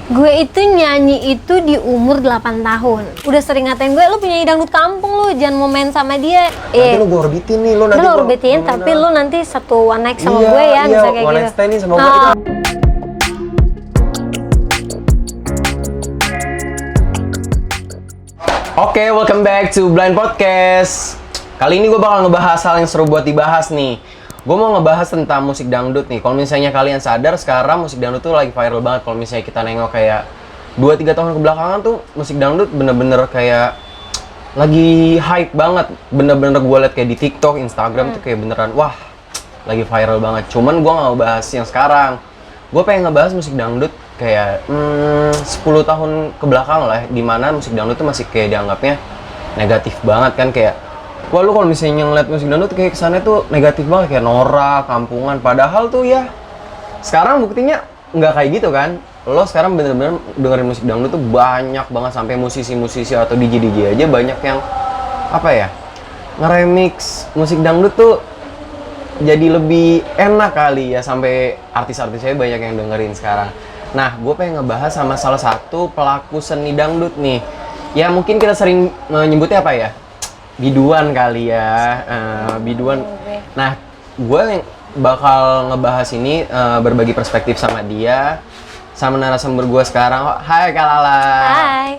Gue itu nyanyi itu di umur 8 tahun. Udah sering ngatain gue, lu penyanyi dangdut kampung lu, jangan mau main sama dia. Nanti lu gue orbitin nih, lu nanti lu orbitin, tapi lu nanti satu one night sama gue ya, iya, bisa kayak one gitu. night stand nih sama gue. Oke, welcome back to Blind Podcast. Kali ini gue bakal ngebahas hal yang seru buat dibahas nih. Gue mau ngebahas tentang musik dangdut nih. Kalau misalnya kalian sadar, sekarang musik dangdut tuh lagi viral banget. Kalau misalnya kita nengok kayak 2-3 tahun kebelakangan tuh, musik dangdut bener-bener kayak lagi hype banget. Bener-bener gue liat kayak di TikTok, Instagram tuh kayak beneran, wah, lagi viral banget. Cuman gue gak mau bahas yang sekarang. Gue pengen ngebahas musik dangdut kayak 10 tahun kebelakang lah, dimana musik dangdut tuh masih kayak dianggapnya negatif banget kan, kayak wah lu kalau misalnya ngeliat musik dangdut kayak kesannya tuh negatif banget, kayak norak, kampungan. Padahal tuh ya sekarang buktinya nggak kayak gitu kan. Lo sekarang bener-bener dengerin musik dangdut tuh banyak banget, sampai musisi-musisi atau DJ-DJ aja banyak yang apa ya, nge-remix musik dangdut tuh jadi lebih enak kali ya, sampai artis-artisnya banyak yang dengerin sekarang. Nah, gue pengen ngebahas sama salah satu pelaku seni dangdut nih. Ya mungkin kita sering menyebutnya apa ya? Biduan kali ya, biduan. Nah, gue bakal ngebahas ini, berbagi perspektif sama dia, sama narasumber gue sekarang. Hai Kak Lala. Hai.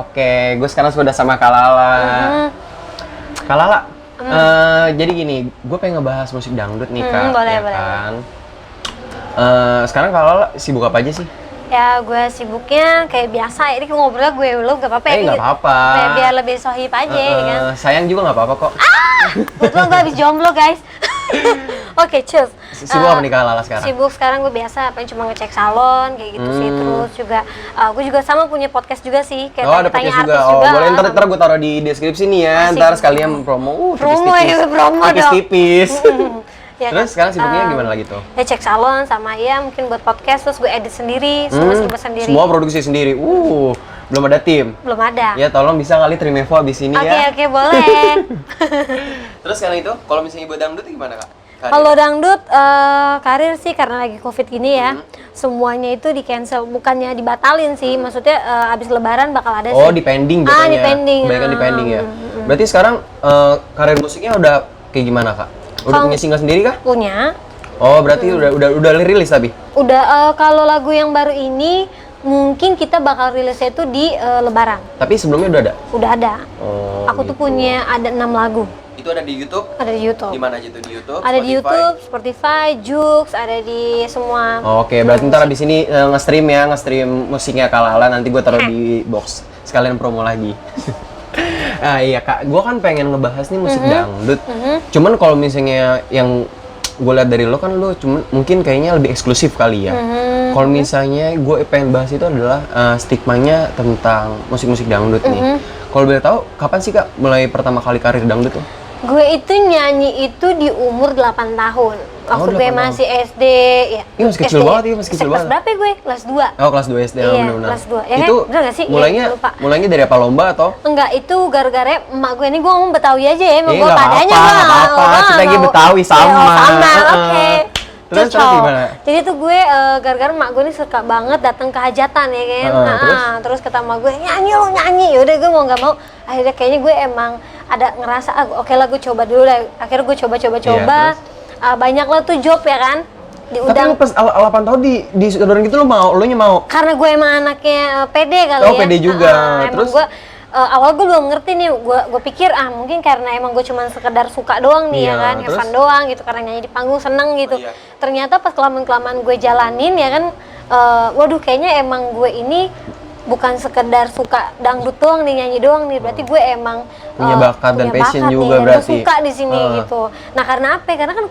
Oke, gue sekarang sudah sama Kak Lala. Kak Lala, jadi gini, gue pengen ngebahas musik dangdut nih Kak. Boleh, ya boleh. kan? Sekarang Kak Lala sibuk apa aja sih? Ya gue sibuknya kayak biasa, ini ngobrolnya gue lu gak apa-apa ya? Nggak apa-apa. Biar lebih sohib aja ya kan? Sayang juga nggak apa-apa kok. Betul, gue habis jomblo guys. Oke, cheers. Sibuk apa nih Kak Lala sekarang? Sibuk sekarang gue biasa, paling cuma ngecek salon kayak gitu sih. Terus juga gue juga sama punya podcast juga sih, kayak ada podcast juga. artis Oh, juga. boleh ntar gue taruh di deskripsi nih ya. Asik. Ntar sekalian promo. Promo ya, promo dong. Tipis-tipis. Ya Terus kan? sekarang sibuknya gimana lagi tuh? Ya cek salon sama ya mungkin buat podcast, terus gue edit sendiri, semua serba sendiri. Semua produksi sendiri. Belum ada tim. Belum ada. Ya tolong bisa kali Trimevo abis ini ya. Oke, boleh. Terus sekarang itu, kalau misalnya buat dangdut gimana Kak? Kalau dangdut karir sih karena lagi covid gini ya, semuanya itu di cancel, bukannya dibatalin sih, maksudnya abis lebaran bakal ada Oh, sih. dipending jatuhnya. Dipending. Kebanyakan dipending ya. Berarti sekarang karir musiknya udah kayak gimana Kak? Udah punya single sendiri kah? Punya. Oh, berarti udah rilis tapi? Udah, kalau lagu yang baru ini mungkin kita bakal rilisnya itu di lebaran. Tapi sebelumnya udah ada? Udah ada. Oh, Aku tuh punya ada 6 lagu. Itu ada di YouTube? Ada di YouTube. Di mana aja tuh? Di YouTube? Ada di YouTube, Spotify, Joox, ada di semua. Oke, berarti ntar abis ini nge-stream musiknya Kak Lala, nanti gue taruh di box. Sekalian promo lagi. Iya Kak, gue kan pengen ngebahas nih musik dangdut. Cuman kalau misalnya yang gue lihat dari lo kan, lo cuman mungkin kayaknya lebih eksklusif kali ya. Kalau misalnya gue pengen bahas itu adalah stigmanya tentang musik-musik dangdut nih. Kalau boleh tahu, kapan sih Kak mulai pertama kali karir dangdut tuh? Gue itu nyanyi itu di umur 8 tahun. Waktu 8 gue tahun. masih SD ya. Iya, masih kecil banget, iya masih kecil Kelas banget. berapa ya gue? Kelas 2. Oh, kelas 2 SD, Iya, benar-benar. kelas 2. Ya Itu kan? Bener nggak sih? mulainya, Iya, lupa. mulainya dari apa, lomba atau? Enggak, itu gara-gara emak gue ini, gue ngomong Betawi aja ya, emang gue nggak padanya apa-apa, gue nggak apa-apa. Kita lagi Betawi sama. sama, Heeh. oke. Terus Cocok. gimana? Jadi tuh gue gara-gara emak gue ini suka banget datang ke hajatan ya kan. Terus kata emak gue, nyanyi lo nyanyi. Yaudah gue mau nggak mau. Akhirnya kayaknya gue emang ada ngerasa, oke lah gue coba dulu lah. Akhirnya gue coba. Iya, Banyak lah tuh job ya kan. Tapi Diundang. lu pas 8 tahun di sodoran gitu lu mau? Karena gue emang anaknya pede kali ya. Oh, pede juga. Emang Terus? gue awal gue belum ngerti nih, gue pikir mungkin karena emang gue cuma sekedar suka doang nih Iya, ya kan, have terus? fun doang gitu, karena nyanyi di panggung seneng gitu. Oh, iya. Ternyata pas kelamaan gue jalanin ya kan, waduh kayaknya emang gue ini bukan sekedar suka dangdut doang nih, nyanyi doang nih, berarti gue emang Punya bakat dan passion nih, juga dan gue berarti. suka di sini gitu. Nah karena apa ya? Karena kan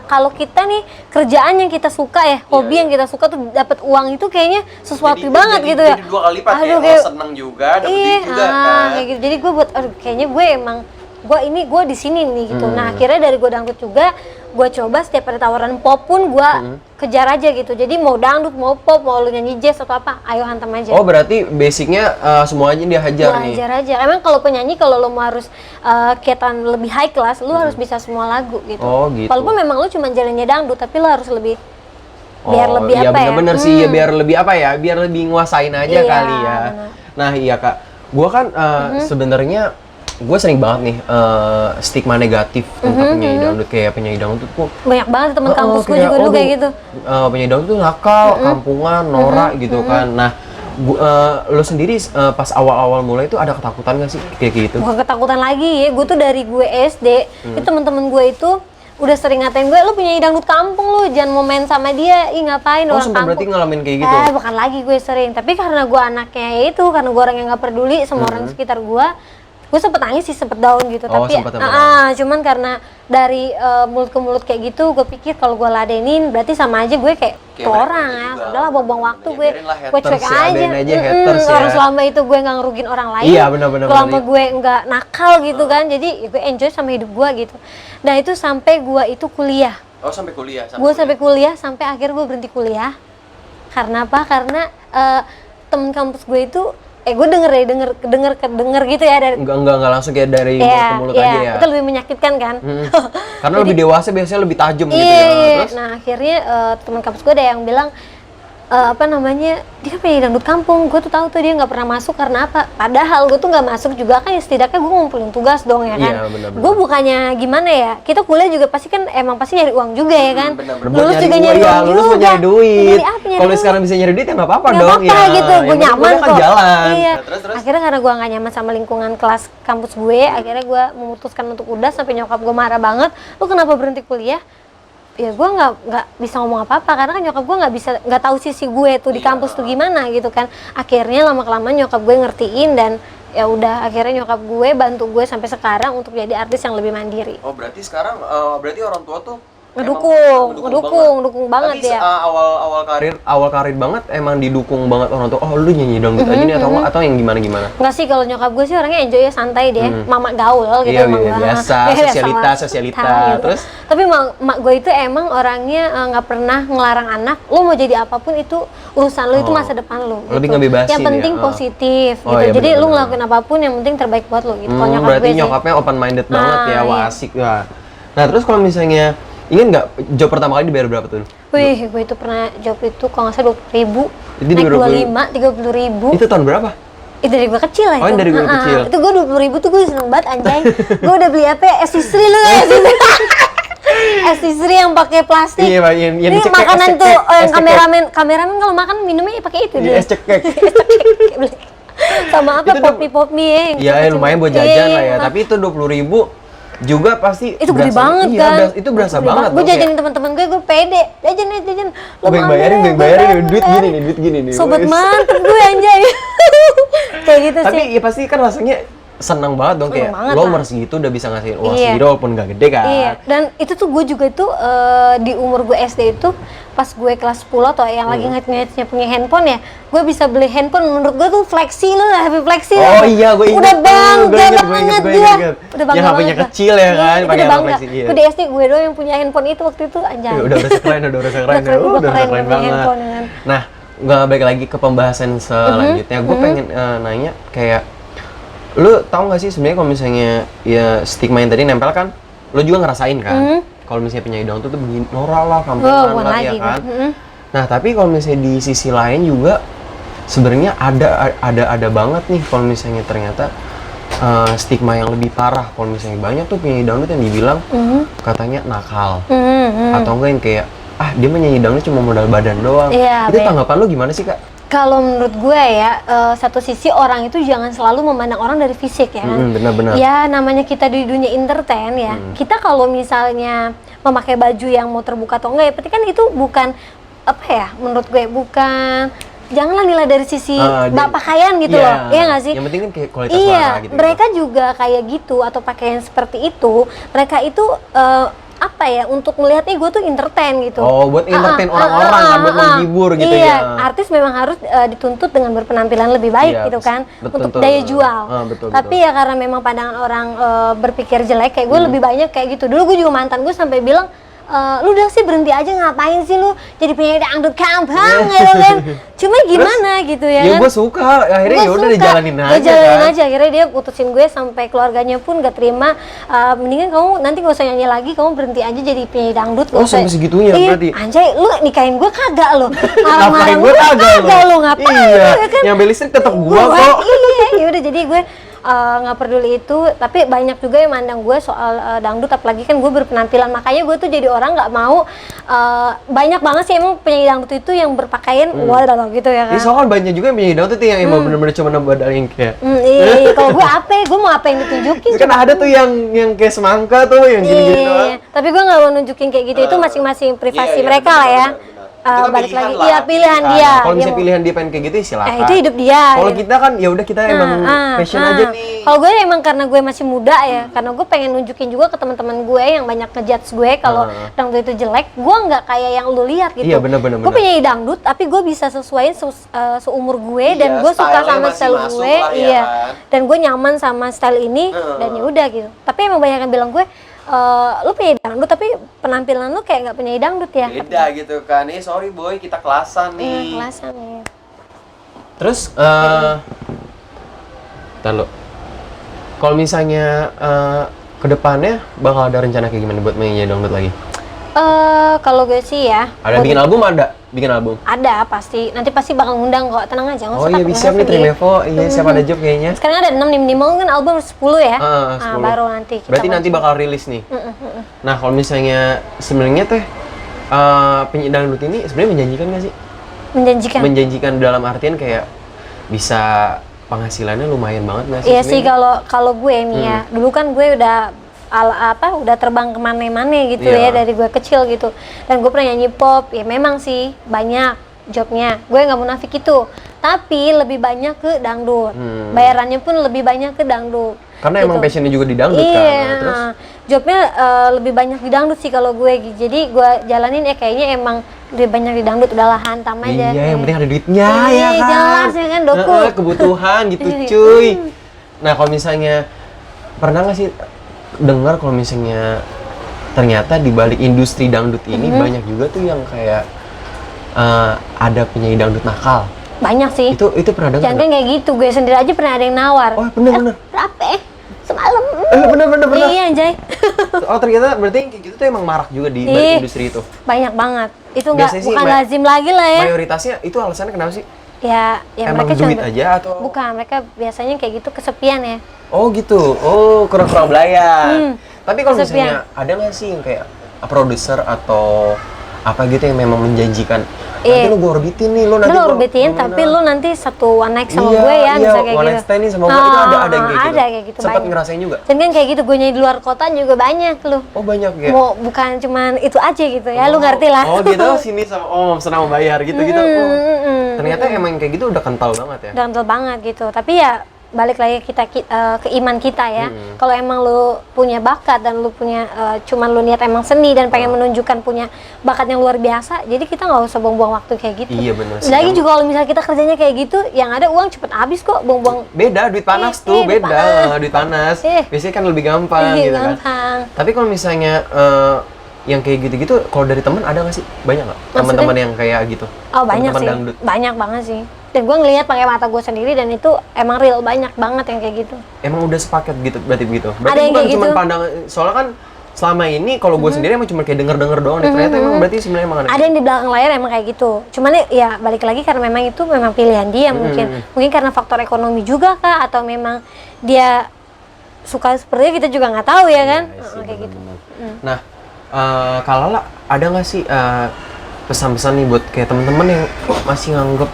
kalau kita nih kerjaan yang kita suka ya, hobi yang kita suka tuh dapat uang itu kayaknya sesuatu banget gitu ya. Jadi 2 kali lipat Aduh, ya, kayak- seneng juga, dapet Iya, duit juga kan. kayak gitu. Jadi gue buat, aduh kayaknya gue emang gue di sini nih gitu. Nah akhirnya dari gue dangdut juga, gue coba setiap ada tawaran pop pun gue kejar aja gitu. Jadi mau dangdut, mau pop, mau lu nyanyi jazz atau apa, ayo hantam aja. Oh, berarti basicnya semuanya dia hajar Gue nih. ajar aja. Emang kalau penyanyi, kalau lo mau harus kegiatan lebih high class, lo harus bisa semua lagu gitu. Oh, gitu. Walaupun memang lo cuma jalannya dangdut, tapi lo harus lebih biar lebih iya, apa ya? bener-bener sih, ya biar lebih apa ya? Biar lebih nguasain aja Iya, kali ya. bener. Nah iya kak, gue kan sebenarnya gue sering banget nih stigma negatif untuk penyanyi dangdut, kayak penyanyi dangdut tuh Banyak banget teman kampus gue juga dulu kayak gitu. penyanyi dangdut tuh nakal, kampungan, norak gitu kan. Nah lo sendiri pas awal-awal mulai itu ada ketakutan nggak sih kayak gitu? Bukan ketakutan lagi ya, gue tuh dari gue SD, itu temen-temen gue itu udah sering ngatain gue, lu penyanyi dangdut kampung lu, jangan mau main sama dia, ih ngapain orang sempat kampung. berarti ngalamin kayak gitu? Bukan lagi gue sering, tapi karena gue anaknya itu, karena gue orang yang nggak peduli sama orang sekitar gue sempet nangis sih, sempet down gitu, tapi cuman karena dari mulut ke mulut kayak gitu, gue pikir kalau gue ladenin berarti sama aja gue kayak orang ya, udahlah buang-buang waktu, gue cuek aja, orang selama itu gue nggak ngerugin orang lain, selama gue nggak nakal gitu kan, jadi ya gue enjoy sama hidup gue gitu. Nah itu sampai gue itu kuliah. Sampai kuliah? Sampai kuliah, sampai akhir gue berhenti kuliah. Karena apa? Karena temen kampus gue itu gue denger gitu ya dari enggak langsung kayak dari mulut ke mulut aja ya. Itu lebih menyakitkan kan. Karena lebih dewasa biasanya lebih tajam gitu ya. Terus? Nah, akhirnya teman kampus gue ada yang bilang dia kan penyanyi dangdut kampung, gue tuh tahu tuh dia nggak pernah masuk karena apa? Padahal gue tuh nggak masuk juga kan, ya setidaknya gue ngumpulin tugas dong ya kan. Gue bukannya gimana ya, kita kuliah juga pasti kan emang pasti nyari uang juga ya kan. Lulus juga nyari uang juga. Lulus nyari duit. Kalau sekarang bisa nyari duit ya nggak apa-apa dong. Nggak apa-apa gitu, gue nyaman kok. Jalan. Iya. Terus? Akhirnya karena gue nggak nyaman sama lingkungan kelas kampus gue, akhirnya gue memutuskan untuk udah, sampai nyokap gue marah banget. Lu kenapa berhenti kuliah? Ya gue nggak bisa ngomong apa-apa karena kan nyokap gue nggak tahu sisi gue tuh di kampus tuh gimana gitu kan. Akhirnya lama-kelamaan nyokap gue ngertiin, dan ya udah akhirnya nyokap gue bantu gue sampai sekarang untuk jadi artis yang lebih mandiri. Berarti sekarang berarti orang tua tuh ngedukung banget ya. Awal karir banget emang didukung banget orang tua. Lu nyanyi dangdut aja nih atau yang gimana? Enggak sih, kalau nyokap gue sih orangnya enjoy ya, santai deh. Mama gaul gitu. Iya, biasa, sosialita. Gitu. Terus? Tapi mak gue itu emang orangnya nggak pernah ngelarang anak. Lu mau jadi apapun itu urusan lu, itu masa depan lu. Lebih gitu. ngebebasin. Yang penting positif gitu. Iya, jadi lu ngelakuin apapun yang penting terbaik buat lu gitu. Kalau nyokap berarti gue nyokapnya open minded banget ya, iya. asik ya. Nah, terus kalau misalnya ingat nggak job pertama kali dibayar berapa tuh? Wih, gue itu pernah job itu kalau nggak salah 20.000, naik 25, 30.000. Itu tahun berapa? Itu dari gue kecil lah itu. Oh, dari gue kecil. Itu gue 20.000 tuh gue seneng banget anjay. Gue udah beli apa ya? Es istri lu ya. Es istri yang pakai plastik. Iya, yang ini makanan tuh yang kameramen kalau makan minumnya pakai itu dia. Es cekek. Sama apa pop mie ya. Iya, lumayan buat jajan lah ya. Tapi itu 20.000 juga pasti itu gede banget kan. Itu berasa banget. Gue jajanin teman-teman gue pede. Jajan. Lo bayarin duit gini nih. Sobat mantep gue anjay. Kayak gitu sih. Tapi ya pasti kan rasanya senang banget dong, kayak lo umur segitu udah bisa ngasihin uang segitu walaupun gak gede kan. Iya, dan itu tuh gue juga tuh di umur gue SD itu pas gue kelas 10 atau yang lagi ngehits-ngehitsnya punya handphone ya, gue bisa beli handphone menurut gue tuh flexi lo lah, happy flexi. Oh iya, gue ingat. Udah bangga banget gue. Udah bangga yang HP-nya kecil ya kan, pakai flexi. Iya. Gue di SD gue doang yang punya handphone itu waktu itu anjay. Udah keren banget. Nah, nggak balik lagi ke pembahasan selanjutnya. Gue pengen nanya kayak, lu tahu nggak sih sebenarnya kalau misalnya ya stigma yang tadi nempel kan, lu juga ngerasain kan? Kalau misalnya penyanyi dangdut tuh begini, norak lah, kampungan lah ya kan? Nah tapi kalau misalnya di sisi lain juga sebenarnya ada banget nih kalau misalnya ternyata stigma yang lebih parah. Kalau misalnya banyak tuh penyanyi dangdut yang dibilang katanya nakal, atau enggak yang kayak dia menyanyi dangdut cuma modal badan doang. Itu tanggapan lu gimana sih, Kak? Kalau menurut gue ya, satu sisi orang itu jangan selalu memandang orang dari fisik ya kan. Benar-benar. Ya namanya kita di dunia entertain ya. Kita kalau misalnya memakai baju yang mau terbuka atau enggak ya, berarti kan itu bukan apa ya? Menurut gue bukan. Janganlah nilai dari sisi pakaian gitu loh, iya nggak sih? Yang penting kan kayak kualitas warna gitu. Mereka juga kayak gitu atau pakaian seperti itu. Mereka itu apa ya, untuk melihat gue tuh entertain gitu. Oh, buat entertain orang-orang kan, buat menghibur gitu ya. Iya, artis memang harus dituntut dengan berpenampilan lebih baik gitu kan, untuk daya jual. Tapi ya karena memang pandangan orang berpikir jelek, kayak gue lebih banyak kayak gitu. Dulu gue juga mantan gue sampai bilang, lu udah sih berhenti aja, ngapain sih lu jadi penyanyi dangdut kampung gitu kan. Cuma gimana gitu ya Ya kan. gue suka, akhirnya ya udah dijalanin aja. Gue jalanin kan. aja, akhirnya dia putusin gue sampai keluarganya pun gak terima. Mendingan kamu nanti gak usah nyanyi lagi, kamu berhenti aja jadi penyanyi dangdut. Oh, sampai segitunya berarti. Anjay, lu nikahin gue kagak lo. Ngapain gue kagak lo ngapain iya. ya kan. Nyampe listrik tetap gua kok. Iya, ya udah jadi gue nggak peduli itu, tapi banyak juga yang mandang gue soal dangdut, apalagi kan gue berpenampilan, makanya gue tuh jadi orang nggak mau. Banyak banget sih emang penyanyi dangdut itu yang berpakaian waduh gitu ya kan. Ini soalnya banyak juga yang penyanyi dangdut tuh yang emang bener-bener cuma nambah yang kayak Iya, kalau gue apa? Gue mau apa yang ditunjukin? kan ada tuh yang kayak semangka tuh yang gini-gini doang. Tapi gue nggak mau nunjukin kayak gitu, itu masing-masing privasi Iya, mereka lah ya. benar. Itu kan Balik pilihan lagi, lah, iya pilihan dia. Kalau Dia misalnya mau- pilihan dia pengen kayak gitu ya silakan. itu hidup dia. Kalau gitu. kita kan ya udah kita emang passion aja nih. Kalau gue emang karena gue masih muda ya, karena gue pengen nunjukin juga ke teman-teman gue yang banyak ngejudge gue kalau dangdut itu jelek, gue nggak kayak yang lu lihat gitu. Iya, bener. Gue penyanyi dangdut, tapi gue bisa sesuaiin seumur gue dan gue suka style-nya sama masih style masuk gue, lah ya iya. kan. Dan gue nyaman sama style ini dan ya udah gitu. Tapi emang banyak yang bilang gue, lu penyanyi dangdut tapi penampilan lu kayak nggak penyanyi dangdut ya. Beda gitu kan. Nih sorry boy, kita kelasan nih. Kelasan ya. Terus ntar lo. Kalau misalnya ke depannya bakal ada rencana kayak gimana buat menyanyi dangdut lagi? Kalau gue sih ya. Ada bikin album ada? Bikin album? Ada pasti, nanti pasti bakal ngundang kok, tenang aja. Oh iya bisa nih Trimevo, iya siapa ada job kayaknya. Sekarang ada 6 nih, minimal kan album 10 ya. 10. Baru nanti kita Berarti nanti bakal rilis nih. Nah kalau misalnya sebenarnya teh penyanyi dangdut ini sebenarnya menjanjikan nggak sih? menjanjikan. Menjanjikan dalam artian kayak bisa penghasilannya lumayan banget nggak sih? Iya sih, sebenarnya? kalau gue nih ya, dulu kan gue udah udah terbang kemana-mana gitu ya dari gue kecil gitu, dan gue pernah nyanyi pop ya, memang sih banyak jobnya, gue nggak munafik itu, tapi lebih banyak ke dangdut, bayarannya pun lebih banyak ke dangdut Karena gitu. emang passionnya juga di dangdut Iya, kan. Terus jobnya lebih banyak di dangdut sih kalau gue, jadi gue jalanin ya kayaknya emang lebih banyak di dangdut, udahlah hantam aja. iya, yang penting ada duitnya Iya, ya kan. jelas ya kan, Doku. Kebutuhan gitu cuy. Nah kalau misalnya pernah nggak sih dengar kalau misalnya ternyata di balik industri dangdut ini banyak juga tuh yang kayak ada penyanyi dangdut nakal. Banyak sih. Itu pernah dengar? Jangan kayak gitu, gue sendiri aja pernah ada yang nawar. Oh bener. Berapa semalam? Bener. Iya anjay. Oh ternyata berarti yang kayak gitu tuh emang marak juga di balik industri itu. Banyak banget. Itu nggak, Biasanya sih bukan lazim lagi lah ya. Mayoritasnya itu alasannya kenapa sih? Ya Emang mereka duit cuma aja atau? bukan, mereka biasanya kayak gitu kesepian ya. Oh gitu. Oh kurang-kurang belayan. Tapi kalau Kesepian. misalnya ada nggak sih yang kayak produser atau apa gitu yang memang menjanjikan nanti lu gue orbitin nih, lu nanti Lu gua orbitin, gimana?" tapi lu nanti satu one night sama Iya, gue ya, iya, bisa kayak one gitu. night stand nih sama gue, itu ada yang kayak gitu. Ada kayak gitu, Sempat banyak. ngerasain juga? Dan kan kayak gitu, gue nyanyi di luar kota juga banyak lu. Oh banyak ya? Mau bukan cuman itu aja gitu ya, lu ngerti lah. Oh gitu, sini sama senang bayar gitu-gitu. Ternyata emang kayak gitu udah kental banget ya? Udah kental banget gitu, tapi ya balik lagi ke iman kita ya. Kalau emang lu punya bakat dan lu punya cuman lu niat emang seni dan pengen menunjukkan punya bakat yang luar biasa, jadi kita nggak usah buang-buang waktu kayak gitu. Iya bener sih. Lagi juga kalau misalnya kita kerjanya kayak gitu, yang ada uang cepet habis kok, buang-buang. Beda, duit panas tuh, duit beda. panas. Duit panas. Ih. Biasanya kan lebih gampang Iya, gitu kan. gampang. Tapi kalau misalnya yang kayak gitu-gitu, kalau dari teman ada nggak sih? Banyak nggak? Maksudnya? Teman-teman yang kayak gitu? Oh banyak Teman-teman sih, dangdut. banyak banget sih. Dan gue ngelihat pakai mata gue sendiri dan itu emang real, banyak banget yang kayak gitu. Emang udah sepaket gitu, berarti begitu? Berarti Ada yang bukan kayak cuma gitu. pandangan, soalnya kan selama ini kalau gue sendiri emang cuma kayak denger-denger doang deh. Ternyata emang berarti sebenarnya emang Ada yang di belakang layar emang kayak gitu. Cuman ya balik lagi karena memang itu memang pilihan dia mungkin. Mungkin karena faktor ekonomi juga kah, atau memang dia suka seperti itu, kita juga nggak tahu ya kan. Iya sih, Kayak gitu. bener-bener. Nah, kalau lah ada nggak sih pesan-pesan nih buat kayak temen-temen yang masih nganggep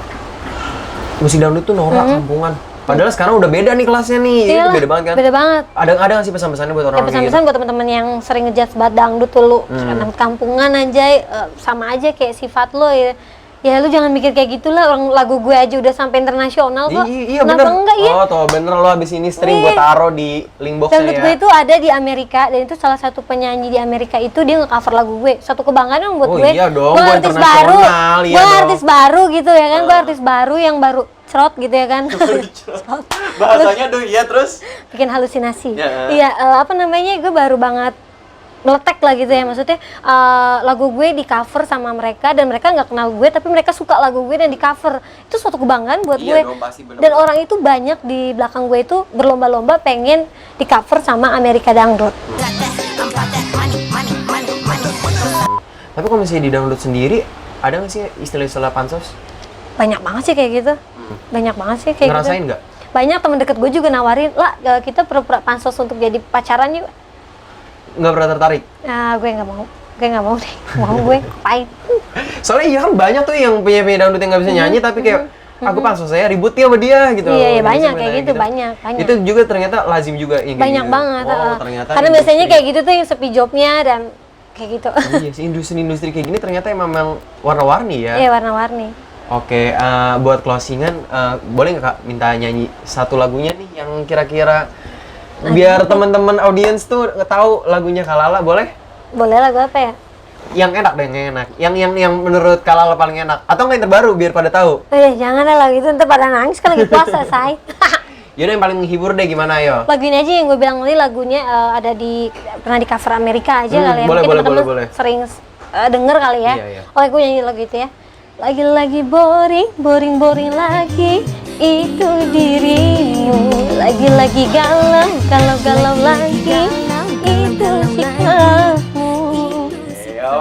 musik dangdut tuh norak, kampungan. Padahal sekarang udah beda nih kelasnya nih, itu Iyalah, beda banget kan? beda banget. Ada nggak sih pesan-pesannya buat Ya orang kayak gitu? pesan-pesan buat teman-teman yang sering ngejudge banget dangdut tuh, lu dangdut kampungan anjay, sama aja kayak sifat lo ya. Ya lu jangan mikir kayak gitulah, orang lagu gue aja udah sampai internasional kok. Iya Kenapa bener. enggak ya? Oh tuh bener, lo abis ini stream gue taro di link boxnya Dangdut ya. gue itu ada di Amerika, dan itu salah satu penyanyi di Amerika itu dia nge-cover lagu gue. Satu kebanggaan dong buat Oh gue. iya dong, Gue gue artis baru, internasional, iya gue dong. artis baru gitu ya kan, gue artis baru yang baru cerot gitu ya kan. Bahasanya tuh iya terus. Bikin halusinasi. Ya. Iya, apa namanya, gue baru banget meletek lah gitu ya, maksudnya lagu gue di cover sama mereka dan mereka nggak kenal gue tapi mereka suka lagu gue dan di cover, itu suatu kebanggaan buat gue. dong, pasti, bener-bener. Dan orang itu banyak di belakang gue itu berlomba-lomba pengen di cover sama Amerika Dangdut. Tapi kalau misalnya di dangdut sendiri, ada nggak sih istilah-istilah pansos? Banyak banget sih kayak gitu, banyak banget sih kayak Ngerasain gitu. nggak? Banyak teman deket gue juga nawarin, lah kita pura-pura pansos untuk jadi pacaran yuk. Nggak pernah tertarik? Nah, gue nggak mau deh, mau gue ngapain? Soalnya iya kan banyak tuh yang penyanyi dangdut yang nggak bisa nyanyi, tapi kayak aku pansos saya ribut ya sama dia gitu. Iya, Gitu banyak sih, kayak gitu, banyak. Itu juga ternyata lazim juga yang kayak Banyak gitu. banget. Oh, ternyata Karena biasanya kayak gitu tuh yang sepi jobnya dan kayak gitu. Iya sih, industri-industri kayak gini ternyata memang warna-warni ya. Iya, warna-warni. Oke, buat closingan, boleh nggak Kak minta nyanyi satu lagunya nih yang kira-kira biar teman-teman audiens tuh tahu lagunya Kalala, boleh? Boleh lagu apa ya? Yang enak deh, yang enak. Yang menurut Kalala paling enak. Atau nggak yang terbaru biar pada tahu. Jangan lah lagu itu, ntar pada nangis kan lagi puasa, say. Yaudah yang paling menghibur deh gimana ayo? Lagu ini aja yang gue bilang tadi, lagunya ada pernah di cover Amerika aja kali ya. boleh, Mungkin boleh, teman-teman boleh. sering denger kali ya. Iya. Oke, gue nyanyi lagu itu ya. Lagi-lagi boring lagi itu dirimu. Lagi-lagi galau lagi itu sikapmu.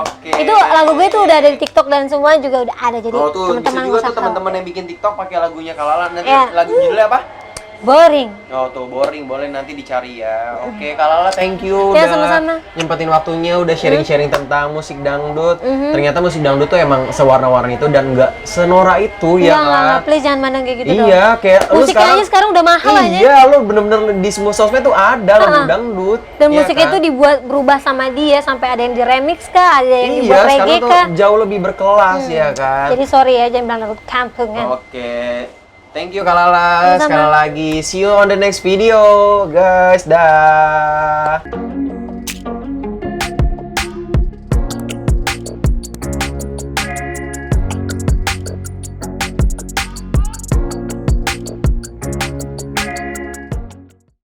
Oke. Itu lagu gue tuh udah ada di TikTok dan semua juga udah ada, jadi Oh tuh, bisa teman-teman juga nggak tuh usah teman-teman yang bikin TikTok pakai lagunya Kalala. Nanti Iya. lagu judulnya apa? boring. Oh tuh boring, boleh nanti dicari ya. Oke, Kalala thank you Ya, udah sama-sama. nyempetin waktunya, udah sharing-sharing tentang musik dangdut. Ternyata musik dangdut tuh emang sewarna-warni itu dan nggak senora itu ya Enggak, kan? please jangan mandang kayak gitu dong. Iya, kayak lu Musiknya aja sekarang udah mahal aja. Iya, lu bener-bener di semua sosmed tuh ada lagu dangdut. Dan ya musiknya kan? itu dibuat berubah sama dia, sampai ada yang di remix kah, ada yang Iya, dibuat reggae sekarang tuh kah. jauh lebih berkelas ya kan? Jadi sorry ya, jangan bilang lagu kampung kan. Oke. Thank you Kalala. Sama-sama. Sekali lagi. See you on the next video, guys. Dah.